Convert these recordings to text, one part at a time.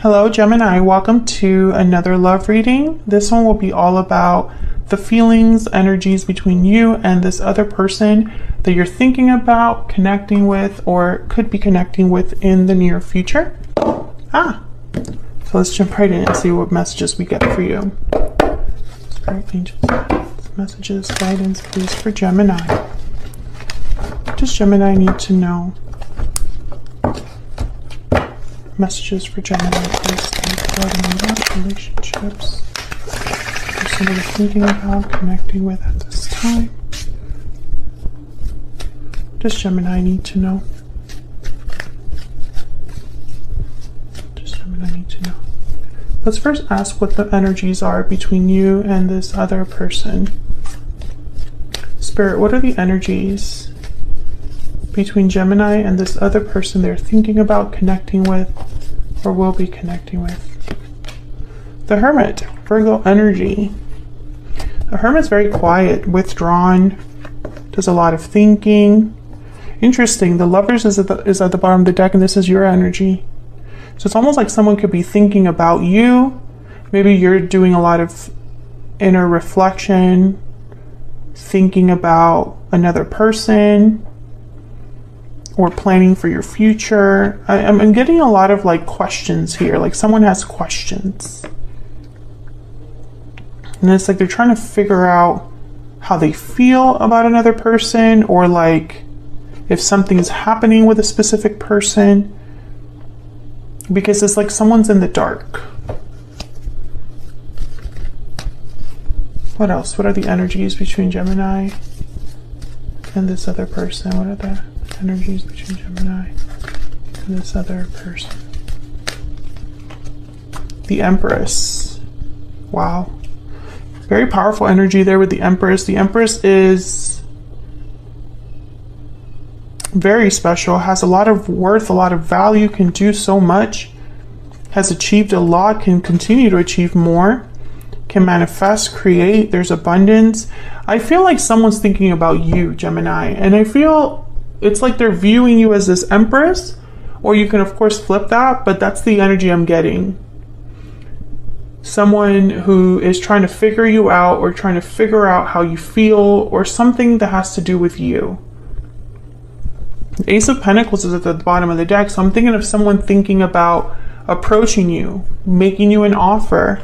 Hello Gemini, welcome to another love reading. This one will be all about the feelings, energies between you and this other person that you're thinking about connecting with or could be connecting with in the near future. So let's jump right in and see what messages we get for you. Spirit angels, messages, guidance, please, for Gemini. What does Gemini need to know? Messages for Gemini, please. Relationships. There's somebody thinking about connecting with at this time. What does Gemini need to know? What does Gemini need to know? Let's first ask what the energies are between you and this other person. Spirit, what are the energies between Gemini and this other person they're thinking about connecting with or will be connecting with? The Hermit, Virgo energy. The Hermit's very quiet, withdrawn, does a lot of thinking. Interesting, the Lovers is at the bottom of the deck, and this is your energy. So it's almost like someone could be thinking about you. Maybe you're doing a lot of inner reflection, thinking about another person, or planning for your future. I'm getting a lot of like questions here, like someone has questions. And it's like they're trying to figure out how they feel about another person, or like if something's happening with a specific person, because it's like someone's in the dark. What else? What are the energies between Gemini and this other person? What are the energies between Gemini and this other person? The Empress. Wow. Very powerful energy there with the Empress. The Empress is very special, has a lot of worth, a lot of value, can do so much, has achieved a lot, can continue to achieve more, can manifest, create. There's abundance. I feel like someone's thinking about you, Gemini, and I feel it's like they're viewing you as this Empress, or you can of course flip that, but that's the energy I'm getting. Someone who is trying to figure you out, or trying to figure out how you feel, or something that has to do with you. The Ace of Pentacles is at the bottom of the deck, so I'm thinking of someone thinking about approaching you, making you an offer,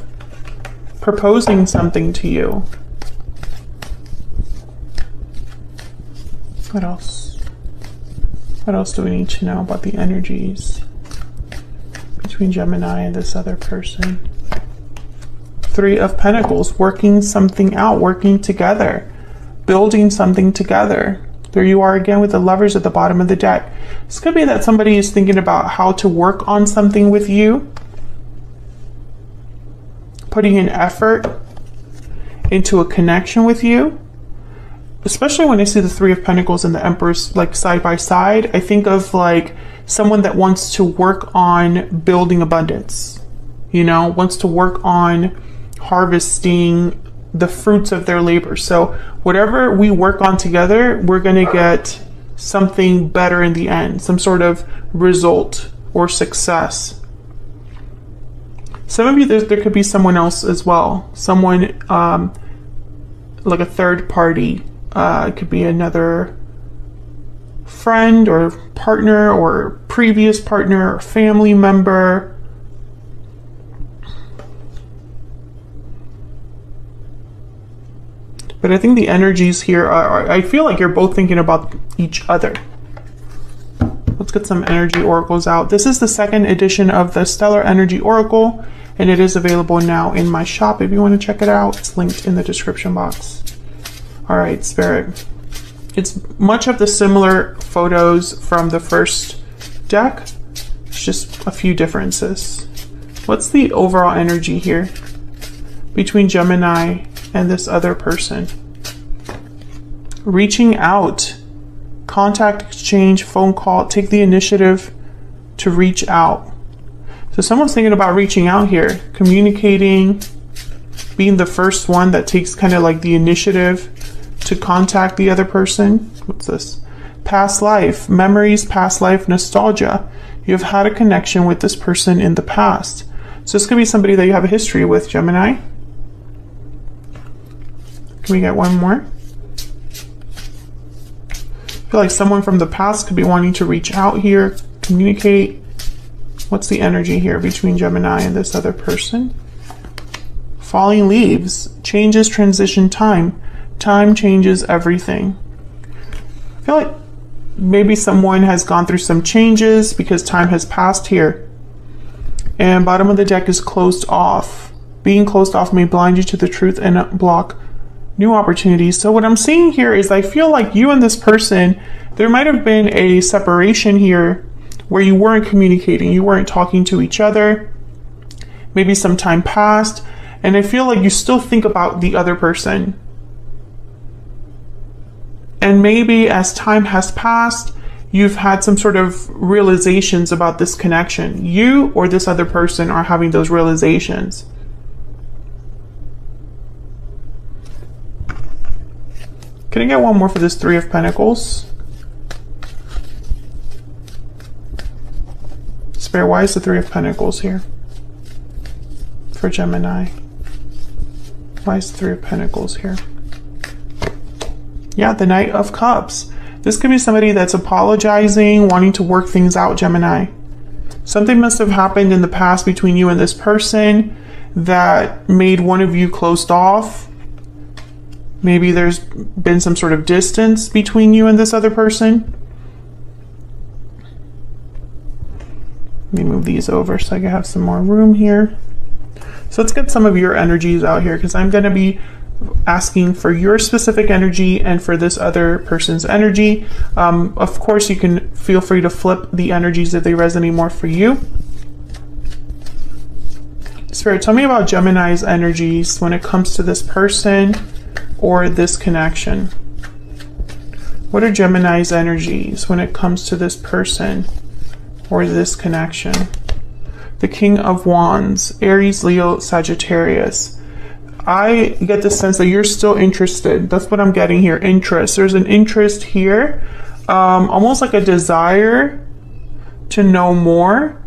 proposing something to you. What else? What else do we need to know about the energies between Gemini and this other person? Three of Pentacles, working something out, working together, building something together. There you are again with the Lovers at the bottom of the deck. This could be that somebody is thinking about how to work on something with you, putting in effort into a connection with you. Especially when I see the Three of Pentacles and the Empress like side by side, I think of like someone that wants to work on building abundance, you know, wants to work on harvesting the fruits of their labor. So whatever we work on together, we're going to get something better in the end, some sort of result or success. Some of you, there could be someone else as well, someone like a third party. It could be another friend or partner or previous partner or family member. But I think the energies here are, I feel like you're both thinking about each other. Let's get some energy oracles out. This is the second edition of the Stellar Energy Oracle, and it is available now in my shop if you want to check it out. It's linked in the description box. All right, Spirit. It's much of the similar photos from the first deck. It's just a few differences. What's the overall energy here between Gemini and this other person? Reaching out, contact exchange, phone call, take the initiative to reach out. So someone's thinking about reaching out here, communicating, being the first one that takes kind of like the initiative to contact the other person. What's this? Past life, memories, past life, nostalgia. You've had a connection with this person in the past. So this could be somebody that you have a history with, Gemini. Can we get one more? I feel like someone from the past could be wanting to reach out here, communicate. What's the energy here between Gemini and this other person? Falling leaves, changes, transition time. Time changes everything. I feel like maybe someone has gone through some changes because time has passed here. And bottom of the deck is closed off. Being closed off may blind you to the truth and block new opportunities. So what I'm seeing here is I feel like you and this person, there might have been a separation here where you weren't communicating, you weren't talking to each other. Maybe some time passed, and I feel like you still think about the other person. And maybe as time has passed, you've had some sort of realizations about this connection. You or this other person are having those realizations. Can I get one more for this Three of Pentacles? Spirit, why is the Three of Pentacles here for Gemini? Why is the Three of Pentacles here? Yeah, the Knight of Cups. This could be somebody that's apologizing, wanting to work things out, Gemini. Something must have happened in the past between you and this person that made one of you closed off. Maybe there's been some sort of distance between you and this other person. Let me move these over so I can have some more room here. So let's get some of your energies out here, because I'm going to be asking for your specific energy and for this other person's energy. Of course, you can feel free to flip the energies if they resonate more for you. Spirit, tell me about Gemini's energies when it comes to this person or this connection. What are Gemini's energies when it comes to this person or this connection? The King of Wands, Aries, Leo, Sagittarius. I get the sense that you're still interested. That's what I'm getting here. Interest. There's an interest here, almost like a desire to know more.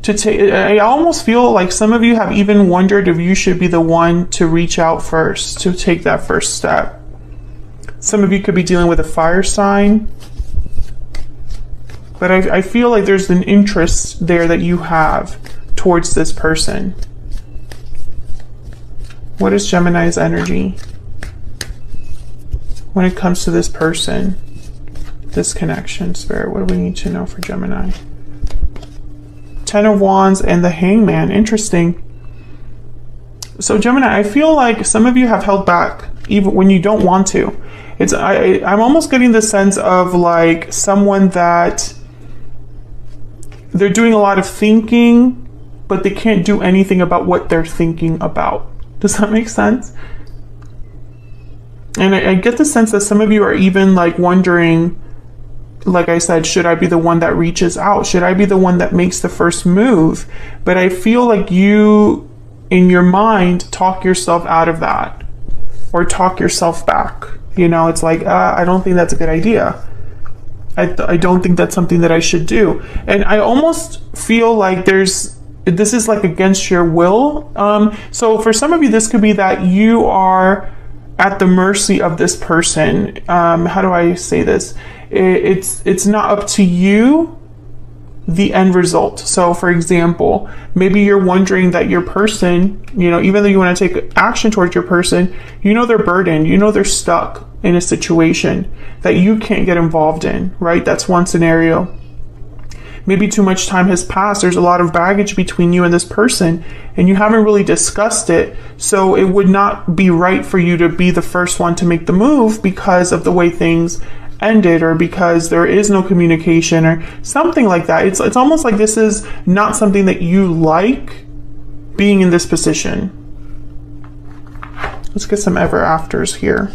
I almost feel like some of you have even wondered if you should be the one to reach out first, to take that first step. Some of you could be dealing with a fire sign. But I feel like there's an interest there that you have towards this person. What is Gemini's energy when it comes to this person, this connection? Spirit, what do we need to know for Gemini? Ten of Wands and the Hangman. Interesting. So Gemini, I feel like some of you have held back even when you don't want to. I'm almost getting the sense of like someone that they're doing a lot of thinking, but they can't do anything about what they're thinking about. Does that make sense? And I get the sense that some of you are even like wondering, like I said, should I be the one that reaches out? Should I be the one that makes the first move? But I feel like you, in your mind, talk yourself out of that or talk yourself back. You know, it's like, I don't think that's a good idea. I don't think that's something that I should do. And I almost feel like this is like against your will. So for some of you, this could be that you are at the mercy of this person. How do I say this? It's not up to you, the end result. So for example, maybe you're wondering that your person, you know, even though you want to take action towards your person, you know, they're burdened, you know, they're stuck in a situation that you can't get involved in, right? That's one scenario. Maybe too much time has passed. There's a lot of baggage between you and this person, and you haven't really discussed it. So it would not be right for you to be the first one to make the move because of the way things ended, or because there is no communication or something like that. It's almost like this is not something that you like, being in this position. Let's get some ever afters here.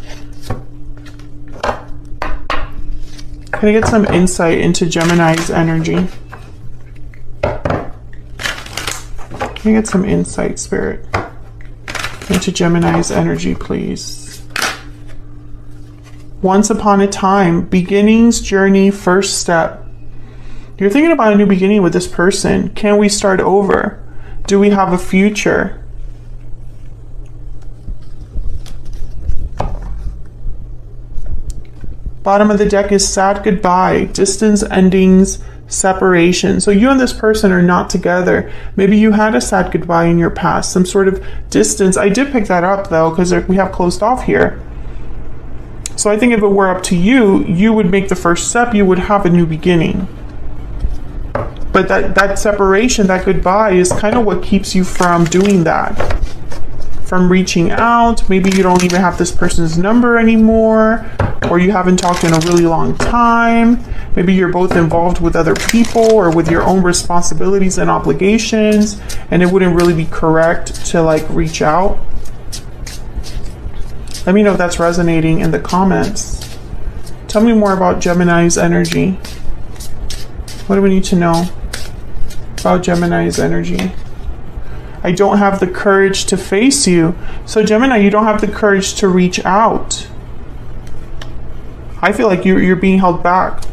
Can I get some insight into Gemini's energy? Can I get some insight, Spirit, into Gemini's energy, please? Once upon a time, beginnings, journey, first step. You're thinking about a new beginning with this person. Can we start over? Do we have a future? Bottom of the deck is sad goodbye, distance, endings, separation. So you and this person are not together. Maybe you had a sad goodbye in your past, some sort of distance. I did pick that up though, because we have closed off here. So I think if it were up to you, you would make the first step. You would have a new beginning. But that separation, that goodbye is kind of what keeps you from doing that. From reaching out. Maybe you don't even have this person's number anymore, or you haven't talked in a really long time. Maybe you're both involved with other people or with your own responsibilities and obligations, and it wouldn't really be correct to like reach out. Let me know if that's resonating in the comments. Tell me more about Gemini's energy. What do we need to know about Gemini's energy? I don't have the courage to face you. So Gemini, you don't have the courage to reach out. I feel like you're being held back.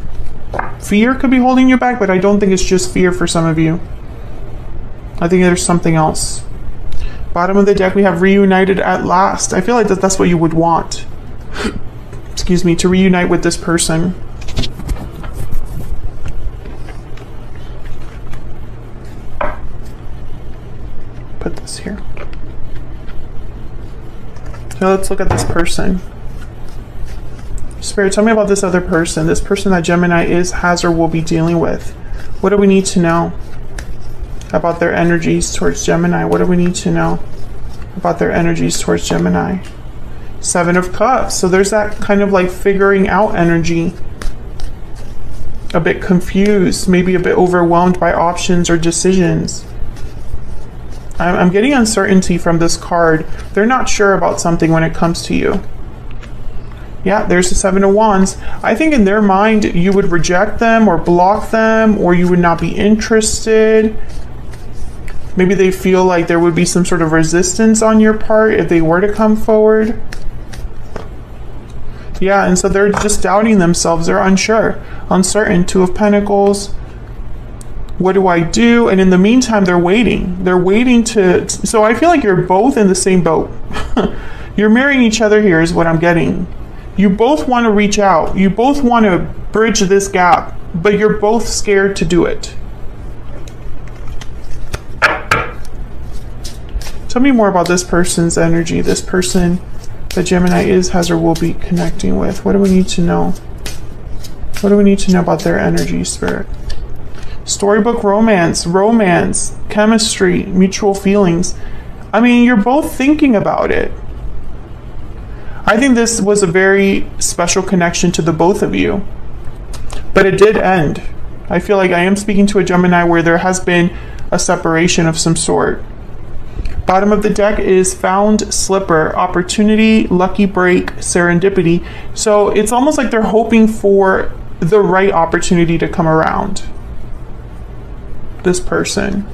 Fear could be holding you back, but I don't think it's just fear for some of you. I think there's something else. Bottom of the deck, we have reunited at last. I feel like that's what you would want. Excuse me, to reunite with this person. Put this here. So let's look at this person. Spirit, tell me about this other person. This person that Gemini is, has, or will be dealing with. What do we need to know about their energies towards Gemini? What do we need to know about their energies towards Gemini? Seven of Cups. So there's that kind of like figuring out energy. A bit confused, maybe a bit overwhelmed by options or decisions. I'm getting uncertainty from this card. They're not sure about something when it comes to you. Yeah, there's the Seven of Wands. I think in their mind, you would reject them or block them, or you would not be interested. Maybe they feel like there would be some sort of resistance on your part if they were to come forward. Yeah, and so they're just doubting themselves. They're unsure, uncertain. Two of Pentacles. What do I do? And in the meantime, they're waiting. They're waiting to... So I feel like you're both in the same boat. You're marrying each other here is what I'm getting. You both want to reach out. You both want to bridge this gap, but you're both scared to do it. Tell me more about this person's energy. This person that Gemini is, has, or will be connecting with. What do we need to know? What do we need to know about their energy, Spirit? Storybook romance, chemistry, mutual feelings. I mean, you're both thinking about it. I think this was a very special connection to the both of you. But it did end. I feel like I am speaking to a Gemini where there has been a separation of some sort. Bottom of the deck is found slipper, opportunity, lucky break, serendipity. So it's almost like they're hoping for the right opportunity to come around. This person.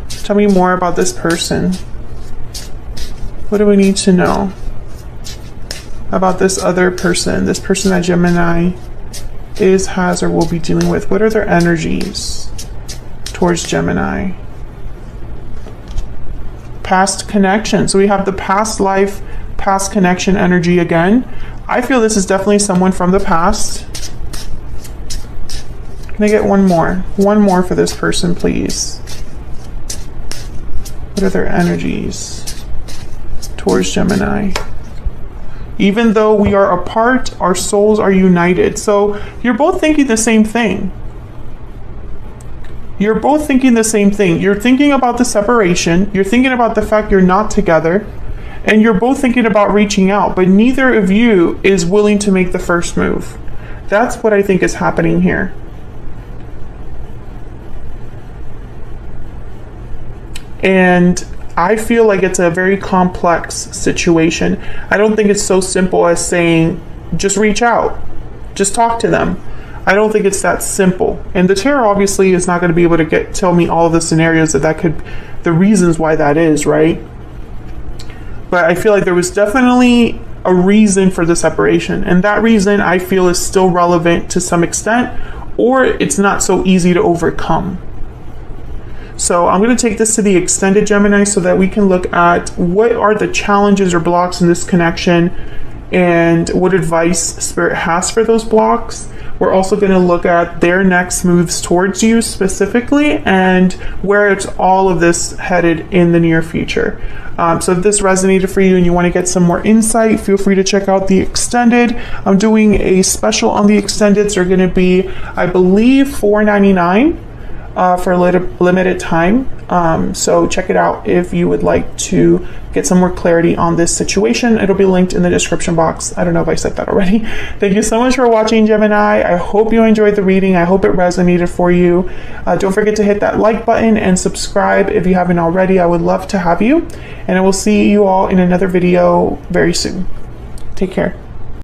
Tell me more about this person. What do we need to know about this other person? This person that Gemini is, has, or will be dealing with. What are their energies towards Gemini? Past connection. So we have the past life, past connection energy again. I feel this is definitely someone from the past. Can I get one more? One more for this person, please. What are their energies towards Gemini? Even though we are apart, our souls are united. So you're both thinking the same thing. You're both thinking the same thing. You're thinking about the separation. You're thinking about the fact you're not together. And you're both thinking about reaching out. But neither of you is willing to make the first move. That's what I think is happening here. And I feel like it's a very complex situation. I don't think it's so simple as saying, just reach out, just talk to them. I don't think it's that simple. And the tarot obviously is not going to be able to tell me all of the scenarios that could, the reasons why that is, right? But I feel like there was definitely a reason for the separation. And that reason I feel is still relevant to some extent, or it's not so easy to overcome. So I'm going to take this to the extended Gemini so that we can look at what are the challenges or blocks in this connection and what advice Spirit has for those blocks. We're also going to look at their next moves towards you specifically and where it's all of this headed in the near future. So if this resonated for you and you want to get some more insight, feel free to check out the extended. I'm doing a special on the extended. So they're going to be, I believe, $4.99 for a limited time. So check it out if you would like to get some more clarity on this situation. It'll be linked in the description box. I don't know if I said that already. Thank you so much for watching, Gemini. I hope you enjoyed the reading. I hope it resonated for you. Don't forget to hit that like button and subscribe if you haven't already. I would love to have you. And I will see you all in another video very soon. Take care.